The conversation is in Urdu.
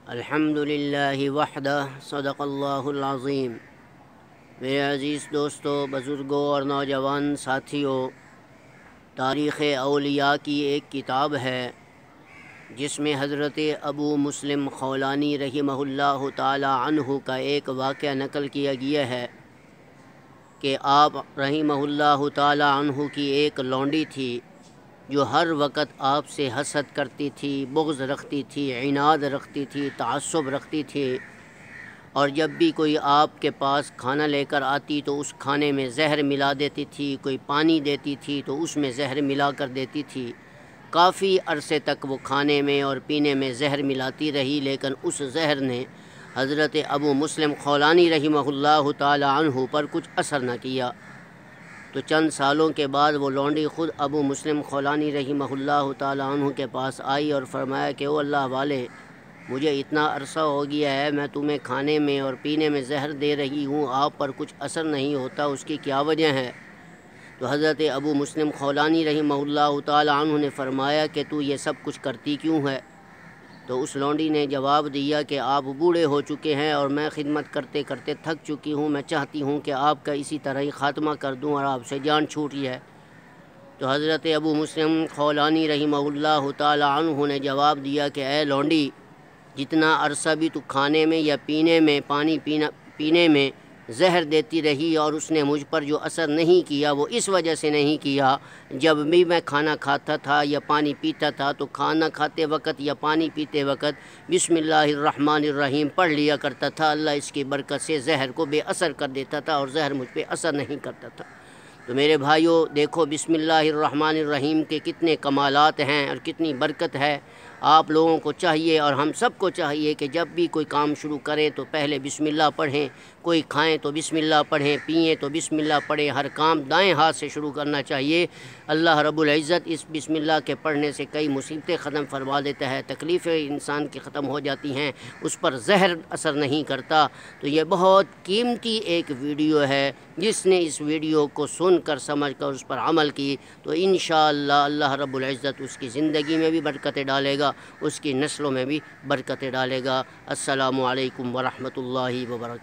الحمدللہ وحدہ صدق اللہ العظیم۔ میرے عزیز دوستو، بزرگوں اور نوجوان ساتھیوں، تاریخ اولیاء کی ایک کتاب ہے جس میں حضرت ابو مسلم خولانی رحمہ اللہ تعالی عنہ کا ایک واقعہ نقل کیا گیا ہے کہ آپ رحمہ اللہ تعالی عنہ کی ایک لونڈی تھی جو ہر وقت آپ سے حسد کرتی تھی، بغض رکھتی تھی، عناد رکھتی تھی، تعصب رکھتی تھی، اور جب بھی کوئی آپ کے پاس کھانا لے کر آتی تو اس کھانے میں زہر ملا دیتی تھی، کوئی پانی دیتی تھی تو اس میں زہر ملا کر دیتی تھی۔ کافی عرصے تک وہ کھانے میں اور پینے میں زہر ملاتی رہی، لیکن اس زہر نے حضرت ابو مسلم خولانی رحمہ اللہ تعالی عنہ پر کچھ اثر نہ کیا۔ تو چند سالوں کے بعد وہ لونڈی خود ابو مسلم خولانی رحمہ اللہ تعالی عنہ کے پاس آئی اور فرمایا کہ او اللہ والے، مجھے اتنا عرصہ ہو گیا ہے، میں تمہیں کھانے میں اور پینے میں زہر دے رہی ہوں، آپ پر کچھ اثر نہیں ہوتا، اس کی کیا وجہ ہے؟ تو حضرت ابو مسلم خولانی رحمہ اللہ تعالی عنہ نے فرمایا کہ تو یہ سب کچھ کرتی کیوں ہے؟ تو اس لونڈی نے جواب دیا کہ آپ بوڑھے ہو چکے ہیں اور میں خدمت کرتے کرتے تھک چکی ہوں، میں چاہتی ہوں کہ آپ کا اسی طرح ہی خاتمہ کر دوں اور آپ سے جان چھوٹی ہے۔ تو حضرت ابو مسلم خولانی رحمہ اللہ تعالی عنہ نے جواب دیا کہ اے لونڈی، جتنا عرصہ بھی تو کھانے میں یا پینے میں پینے میں زہر دیتی رہی اور اس نے مجھ پر جو اثر نہیں کیا وہ اس وجہ سے نہیں کیا، جب بھی میں کھانا کھاتا تھا یا پانی پیتا تھا تو کھانا کھاتے وقت یا پانی پیتے وقت بسم اللہ الرحمن الرحیم پڑھ لیا کرتا تھا، اللہ اس کی برکت سے زہر کو بے اثر کر دیتا تھا اور زہر مجھ پہ اثر نہیں کرتا تھا۔ تو میرے بھائیوں دیکھو، بسم اللہ الرحمن الرحیم کے کتنے کمالات ہیں اور کتنی برکت ہے۔ آپ لوگوں کو چاہیے اور ہم سب کو چاہیے کہ جب بھی کوئی کام شروع کریں تو پہلے بسم اللہ پڑھیں، کوئی کھائیں تو بسم اللہ پڑھیں، پئیں تو بسم اللہ پڑھیں، ہر کام دائیں ہاتھ سے شروع کرنا چاہیے۔ اللہ رب العزت اس بسم اللہ کے پڑھنے سے کئی مصیبتیں ختم فرما دیتا ہے، تکلیفیں انسان کی ختم ہو جاتی ہیں، اس پر زہر اثر نہیں کرتا۔ تو یہ بہت قیمتی ایک ویڈیو ہے، جس نے اس ویڈیو کو سن کر سمجھ کر اس پر عمل کی تو انشاءاللہ اللہ رب العزت اس کی زندگی میں بھی برکتیں ڈالے گا، اس کی نسلوں میں بھی برکتیں ڈالے گا۔ السلام علیکم ورحمۃ اللہ وبرکاتہ۔